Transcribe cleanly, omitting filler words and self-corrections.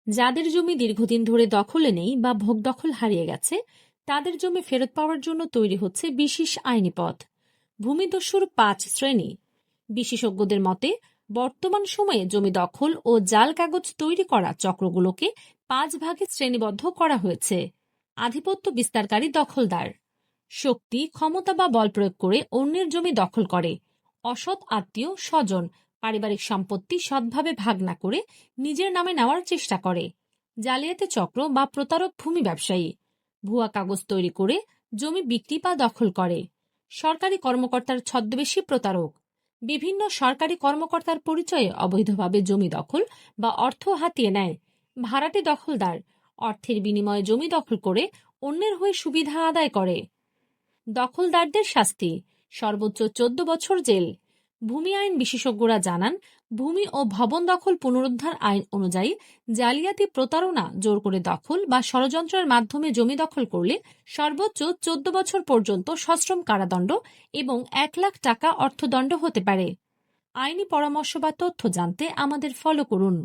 যাদের জমি দীর্ঘদিন ধরে দখলে নেই বা ভোগ দখল হারিয়ে গেছে, তাদের জমি ফেরত পাওয়ার জন্য তৈরি হচ্ছে বিশেষ আইনি পথ, ভূমিদস্যুর 5 শ্রেণী। বিশেষজ্ঞদের মতে, বর্তমান সময়ে জমি দখল ও জাল কাগজ তৈরি করা চক্রগুলোকে 5 ভাগে শ্রেণীবদ্ধ করা হয়েছে। আধিপত্য বিস্তারকারী দখলদার, শক্তি, ক্ষমতা বা বল প্রয়োগ করে অন্যের জমি দখল করে। অসৎ আত্মীয় স্বজন পারিবারিক সম্পত্তি সৎভাবে ভাগ না করে নিজের নামে নেওয়ার চেষ্টা করে। জালিয়াতি চক্র বা প্রতারক ভূমি ব্যবসায়ী, ভুয়া কাগজ তৈরি করে জমি বিক্রি বা দখল করে। সরকারি কর্মকর্তার ছদ্মবেশী প্রতারক, বিভিন্ন সরকারি কর্মকর্তার পরিচয়ে অবৈধভাবে জমি দখল বা অর্থ হাতিয়ে নেয়। ভাড়াটে দখলদার, অর্থের বিনিময়ে জমি দখল করে অন্যের হয়ে সুবিধা আদায় করে। দখলদারদের শাস্তি, সর্বোচ্চ 14 বছর জেল। ভূমি আইন বিশেষজ্ঞরা জানান, ভূমি ও ভবন দখল পুনরুদ্ধার আইন অনুযায়ী জালিয়াতি, প্রতারণা, জোর করে দখল বা ষড়যন্ত্রের মাধ্যমে জমি দখল করলে সর্বোচ্চ 14 বছর পর্যন্ত সশ্রম কারাদণ্ড এবং 1 লাখ টাকা অর্থদণ্ড হতে পারে। আইনি পরামর্শ বা তথ্য জানতে আমাদের ফলো করুন।